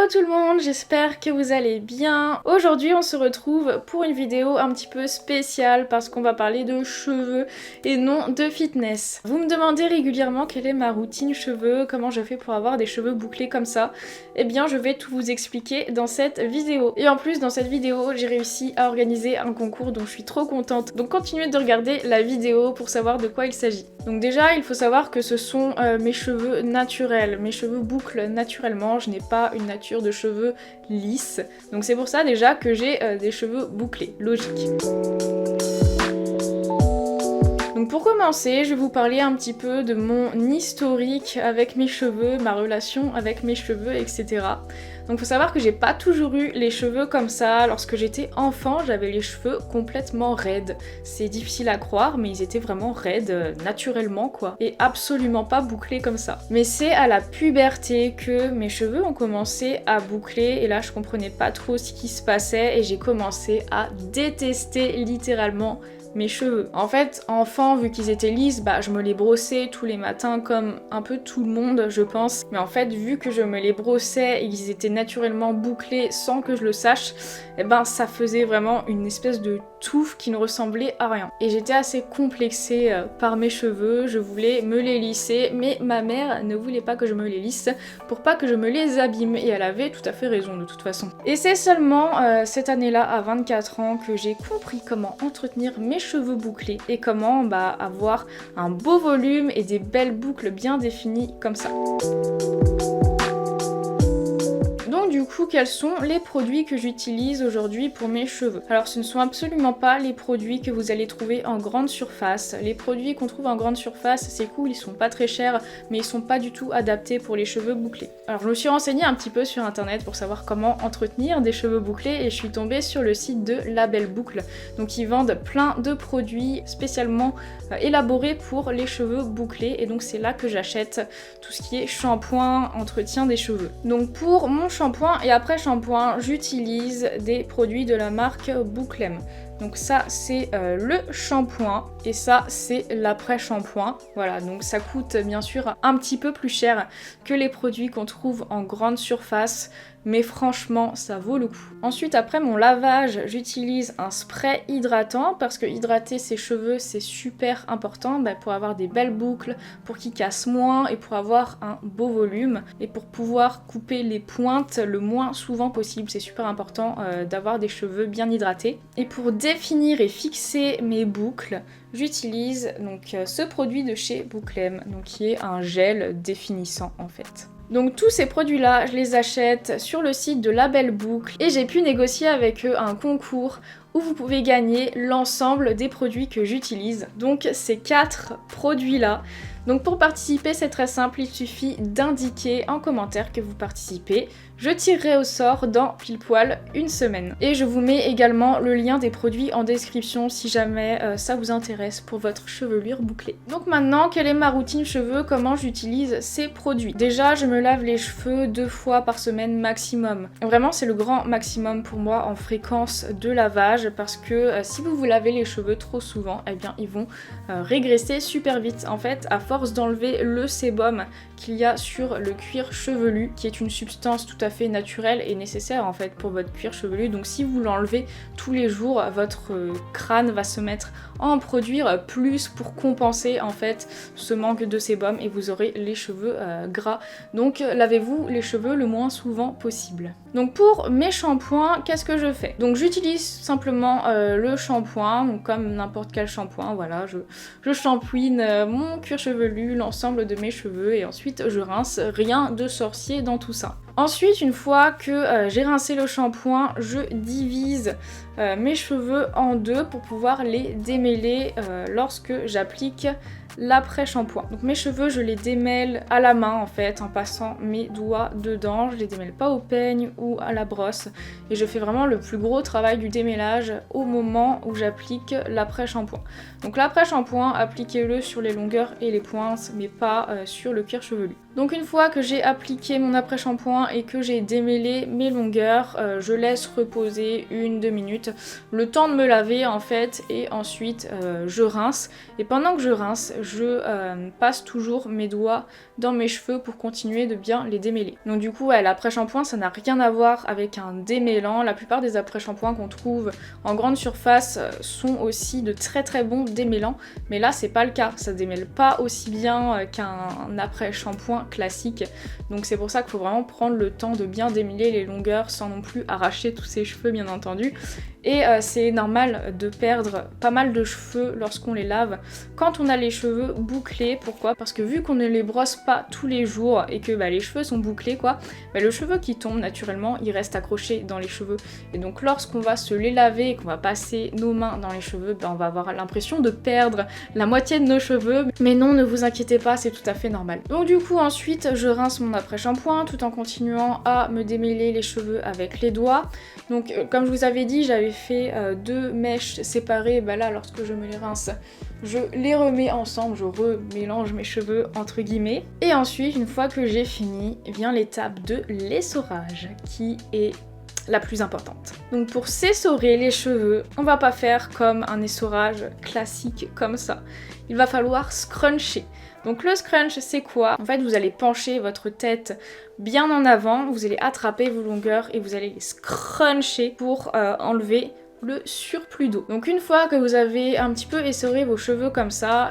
Hello tout le monde, j'espère que vous allez bien. Aujourd'hui on se retrouve pour une vidéo un petit peu spéciale parce qu'on va parler de cheveux et non de fitness. Vous me demandez régulièrement quelle est ma routine cheveux, comment je fais pour avoir des cheveux bouclés comme ça. Eh bien je vais tout vous expliquer dans cette vidéo. Et en plus dans cette vidéo j'ai réussi à organiser un concours dont je suis trop contente. Donc continuez de regarder la vidéo pour savoir de quoi il s'agit. Donc déjà il faut savoir que ce sont mes cheveux naturels, mes cheveux bouclent naturellement, je n'ai pas une nature de cheveux lisses. Donc c'est pour ça déjà que j'ai des cheveux bouclés, logique. Donc pour commencer, je vais vous parler un petit peu de mon historique avec mes cheveux, ma relation avec mes cheveux, etc. Donc faut savoir que j'ai pas toujours eu les cheveux comme ça. Lorsque j'étais enfant, j'avais les cheveux complètement raides. C'est difficile à croire, mais ils étaient vraiment raides, naturellement quoi. Et absolument pas bouclés comme ça. Mais c'est à la puberté que mes cheveux ont commencé à boucler. Et là, je comprenais pas trop ce qui se passait. Et j'ai commencé à détester littéralement mes cheveux. En fait, enfant, vu qu'ils étaient lisses, je me les brossais tous les matins comme un peu tout le monde, je pense. Mais en fait, vu que je me les brossais et qu'ils étaient naturellement bouclés sans que je le sache, ça faisait vraiment une espèce de touffe qui ne ressemblait à rien. Et j'étais assez complexée par mes cheveux, je voulais me les lisser, mais ma mère ne voulait pas que je me les lisse pour pas que je me les abîme. Et elle avait tout à fait raison de toute façon. Et c'est seulement cette année-là, à 24 ans, que j'ai compris comment entretenir mes cheveux bouclés et comment avoir un beau volume et des belles boucles bien définies comme ça. Donc du coup, quels sont les produits que j'utilise aujourd'hui pour mes cheveux? Alors ce ne sont absolument pas les produits que vous allez trouver en grande surface. Les produits qu'on trouve en grande surface, c'est cool, ils sont pas très chers, mais ils sont pas du tout adaptés pour les cheveux bouclés. Alors je me suis renseignée un petit peu sur internet pour savoir comment entretenir des cheveux bouclés et je suis tombée sur le site de La Belle Boucle. Donc ils vendent plein de produits spécialement élaborés pour les cheveux bouclés et donc c'est là que j'achète tout ce qui est shampoing, entretien des cheveux. Donc pour mon shampoing et après shampoing, j'utilise des produits de la marque Bouclem. Donc ça c'est le shampoing et ça c'est l'après-shampoing. Voilà, donc ça coûte bien sûr un petit peu plus cher que les produits qu'on trouve en grande surface, mais franchement ça vaut le coup. Ensuite après mon lavage, j'utilise un spray hydratant parce que hydrater ses cheveux c'est super important pour avoir des belles boucles, pour qu'ils cassent moins et pour avoir un beau volume et pour pouvoir couper les pointes le moins souvent possible. C'est super important d'avoir des cheveux bien hydratés. Et pour définir et fixer mes boucles, j'utilise donc ce produit de chez Bouclem, donc qui est un gel définissant en fait. Donc tous ces produits-là, je les achète sur le site de La Belle Boucle et j'ai pu négocier avec eux un concours où vous pouvez gagner l'ensemble des produits que j'utilise. Donc ces 4 produits-là. Donc pour participer, c'est très simple, il suffit d'indiquer en commentaire que vous participez. Je tirerai au sort dans pile poil une semaine. Et je vous mets également le lien des produits en description si jamais ça vous intéresse pour votre chevelure bouclée. Donc maintenant, quelle est ma routine cheveux, comment j'utilise ces produits? Déjà, je me lave les cheveux 2 fois par semaine maximum. Vraiment, c'est le grand maximum pour moi en fréquence de lavage parce que si vous vous lavez les cheveux trop souvent, ils vont régresser super vite. En fait, à force d'enlever le sébum qu'il y a sur le cuir chevelu, qui est une substance tout à fait naturelle et nécessaire en fait pour votre cuir chevelu. Donc si vous l'enlevez tous les jours, votre crâne va se mettre à en produire plus pour compenser en fait ce manque de sébum et vous aurez les cheveux gras. Donc lavez-vous les cheveux le moins souvent possible. Donc pour mes shampoings, qu'est-ce que je fais? Donc j'utilise simplement le shampoing, donc comme n'importe quel shampoing, voilà, je shampouine mon cuir chevelu, l'ensemble de mes cheveux et ensuite je rince, rien de sorcier dans tout ça. Ensuite, une fois que j'ai rincé le shampoing, je divise mes cheveux en deux pour pouvoir les démêler lorsque j'applique l'après-shampoing. Donc mes cheveux, je les démêle à la main en fait, en passant mes doigts dedans. Je les démêle pas au peigne ou à la brosse. Et je fais vraiment le plus gros travail du démêlage au moment où j'applique l'après-shampoing. Donc l'après-shampoing, appliquez-le sur les longueurs et les pointes, mais pas sur le cuir chevelu. Donc une fois que j'ai appliqué mon après-shampoing et que j'ai démêlé mes longueurs, je laisse reposer 1-2 minutes, le temps de me laver en fait, et ensuite je rince. Et pendant que je rince, je passe toujours mes doigts dans mes cheveux pour continuer de bien les démêler. Donc du coup, ouais, l'après-shampoing, ça n'a rien à voir avec un démêlant. La plupart des après-shampoings qu'on trouve en grande surface sont aussi de très très bons démêlants, mais là c'est pas le cas, ça démêle pas aussi bien qu'un après-shampoing classique. Donc c'est pour ça qu'il faut vraiment prendre le temps de bien démêler les longueurs sans non plus arracher tous ses cheveux bien entendu. Et c'est normal de perdre pas mal de cheveux lorsqu'on les lave quand on a les cheveux bouclés. Pourquoi? Parce que vu qu'on ne les brosse pas tous les jours et que les cheveux sont bouclés le cheveu qui tombe naturellement il reste accroché dans les cheveux. Et donc lorsqu'on va se les laver et qu'on va passer nos mains dans les cheveux, on va avoir l'impression de perdre la moitié de nos cheveux. Mais non, ne vous inquiétez pas, c'est tout à fait normal. Donc du coup ensuite je rince mon après-shampoing tout en continuant à me démêler les cheveux avec les doigts. Donc comme je vous avais dit, j'avais fait 2 mèches séparées, là lorsque je me les rince, je les remets ensemble, je remélange mes cheveux entre guillemets. Et ensuite, une fois que j'ai fini, vient l'étape de l'essorage qui est la plus importante. Donc pour s'essorer les cheveux, on va pas faire comme un essorage classique comme ça. Il va falloir scruncher. Donc le scrunch c'est quoi? En fait vous allez pencher votre tête bien en avant, vous allez attraper vos longueurs et vous allez les scruncher pour enlever le surplus d'eau. Donc une fois que vous avez un petit peu essoré vos cheveux comme ça,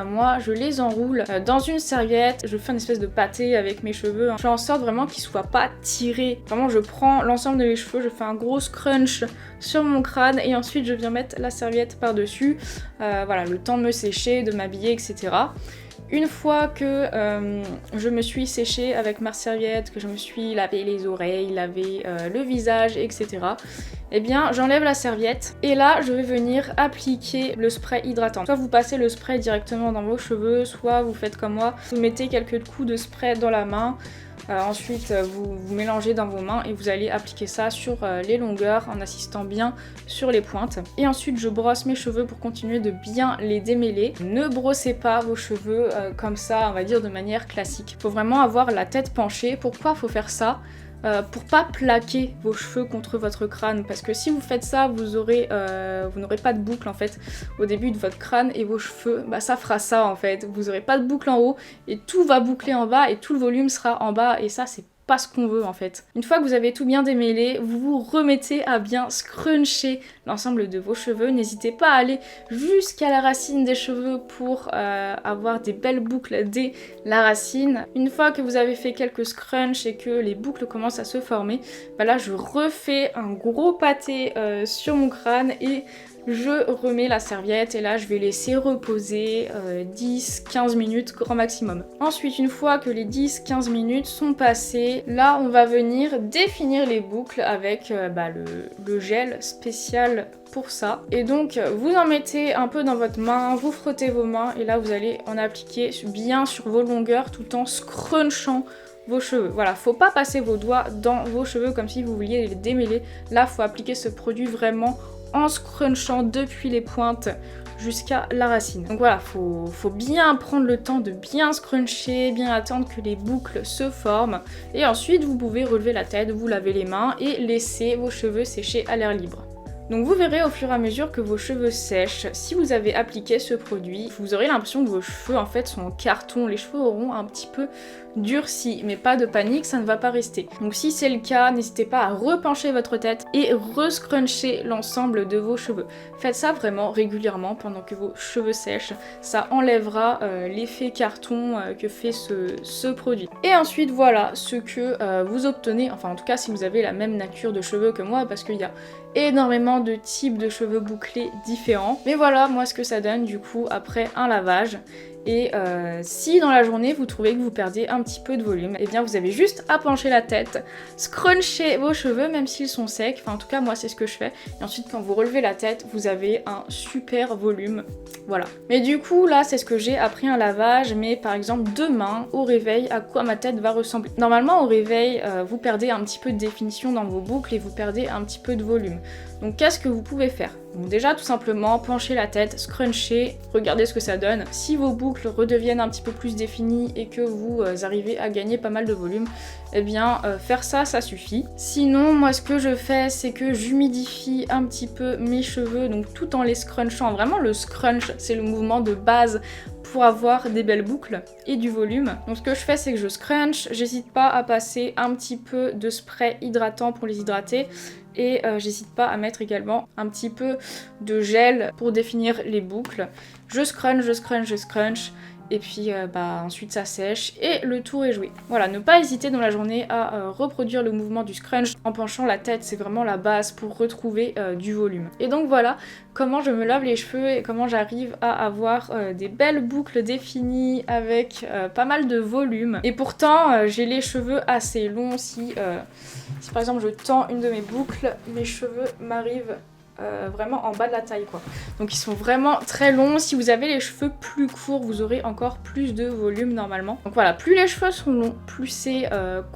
moi je les enroule dans une serviette, je fais une espèce de pâté avec mes cheveux, je fais en sorte vraiment qu'ils soient pas tirés. Vraiment je prends l'ensemble de mes cheveux, je fais un gros scrunch sur mon crâne et ensuite je viens mettre la serviette par dessus, le temps de me sécher, de m'habiller, etc. Une fois que je me suis séchée avec ma serviette, que je me suis lavé les oreilles, lavé le visage, etc. J'enlève la serviette et là je vais venir appliquer le spray hydratant. Soit vous passez le spray directement dans vos cheveux, soit vous faites comme moi, vous mettez quelques coups de spray dans la main. Ensuite vous mélangez dans vos mains et vous allez appliquer ça sur les longueurs en assistant bien sur les pointes. Et ensuite je brosse mes cheveux pour continuer de bien les démêler. Ne brossez pas vos cheveux comme ça, on va dire de manière classique. Il faut vraiment avoir la tête penchée. Pourquoi faut faire ça? Pour pas plaquer vos cheveux contre votre crâne, parce que si vous faites ça vous n'aurez pas de boucle en fait au début de votre crâne et vos cheveux ça fera ça en fait, vous aurez pas de boucle en haut et tout va boucler en bas et tout le volume sera en bas et ça c'est pas ce qu'on veut en fait. Une fois que vous avez tout bien démêlé, vous vous remettez à bien scruncher l'ensemble de vos cheveux. N'hésitez pas à aller jusqu'à la racine des cheveux pour avoir des belles boucles dès la racine. Une fois que vous avez fait quelques scrunchs et que les boucles commencent à se former, là je refais un gros pâté sur mon crâne et je remets la serviette et là je vais laisser reposer 10-15 minutes grand maximum. Ensuite une fois que les 10-15 minutes sont passées, là on va venir définir les boucles avec le gel spécial pour ça. Et donc vous en mettez un peu dans votre main, vous frottez vos mains et là vous allez en appliquer bien sur vos longueurs tout en scrunchant vos cheveux. Voilà, faut pas passer vos doigts dans vos cheveux comme si vous vouliez les démêler. Là faut appliquer ce produit vraiment en scrunchant depuis les pointes jusqu'à la racine. Donc voilà, faut bien prendre le temps de bien scruncher, bien attendre que les boucles se forment. Et ensuite, vous pouvez relever la tête, vous laver les mains et laisser vos cheveux sécher à l'air libre. Donc vous verrez au fur et à mesure que vos cheveux sèchent, si vous avez appliqué ce produit, vous aurez l'impression que vos cheveux en fait sont en carton, les cheveux auront un petit peu durci, mais pas de panique, ça ne va pas rester. Donc si c'est le cas, n'hésitez pas à repencher votre tête et rescruncher l'ensemble de vos cheveux. Faites ça vraiment régulièrement pendant que vos cheveux sèchent, ça enlèvera l'effet carton que fait ce produit. Et ensuite voilà ce que vous obtenez, enfin en tout cas si vous avez la même nature de cheveux que moi, parce qu'il y a énormément de types de cheveux bouclés différents. Mais voilà moi ce que ça donne du coup après un lavage. Et si dans la journée vous trouvez que vous perdez un petit peu de volume, et bien vous avez juste à pencher la tête, scruncher vos cheveux même s'ils sont secs, enfin en tout cas moi c'est ce que je fais, et ensuite quand vous relevez la tête vous avez un super volume, voilà. Mais du coup là c'est ce que j'ai après un lavage, mais par exemple demain au réveil à quoi ma tête va ressembler. Normalement au réveil vous perdez un petit peu de définition dans vos boucles et vous perdez un petit peu de volume. Donc qu'est-ce que vous pouvez faire? Donc déjà tout simplement pencher la tête, scruncher, regardez ce que ça donne. Si vos boucles redeviennent un petit peu plus définies et que vous arrivez à gagner pas mal de volume, eh bien faire ça, ça suffit. Sinon moi ce que je fais c'est que j'humidifie un petit peu mes cheveux, donc tout en les scrunchant. Vraiment le scrunch c'est le mouvement de base pour avoir des belles boucles et du volume. Donc ce que je fais, c'est que je scrunch, j'hésite pas à passer un petit peu de spray hydratant pour les hydrater. Et j'hésite pas à mettre également un petit peu de gel pour définir les boucles. Je scrunch, je scrunch, je scrunch. Et puis ensuite ça sèche et le tour est joué. Voilà, ne pas hésiter dans la journée à reproduire le mouvement du scrunch en penchant la tête, c'est vraiment la base pour retrouver du volume. Et donc voilà comment je me lave les cheveux et comment j'arrive à avoir des belles boucles définies avec pas mal de volume. Et pourtant j'ai les cheveux assez longs. Si par exemple je tends une de mes boucles, mes cheveux m'arrivent vraiment en bas de la taille quoi. Donc ils sont vraiment très longs. Si vous avez les cheveux plus courts, vous aurez encore plus de volume normalement. Donc voilà, plus les cheveux sont longs, plus c'est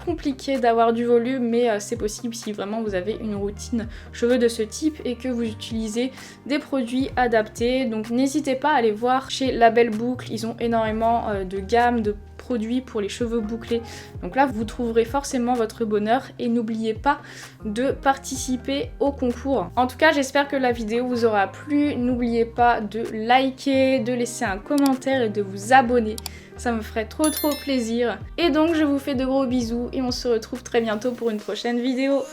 compliqué d'avoir du volume, mais c'est possible si vraiment vous avez une routine cheveux de ce type et que vous utilisez des produits adaptés. Donc n'hésitez pas à aller voir chez La Belle Boucle, ils ont énormément de gammes de produits pour les cheveux bouclés. Donc là vous trouverez forcément votre bonheur et n'oubliez pas de participer au concours. En tout cas j'espère que la vidéo vous aura plu. N'oubliez pas de liker, de laisser un commentaire et de vous abonner. Ça me ferait trop plaisir. Et donc je vous fais de gros bisous et on se retrouve très bientôt pour une prochaine vidéo.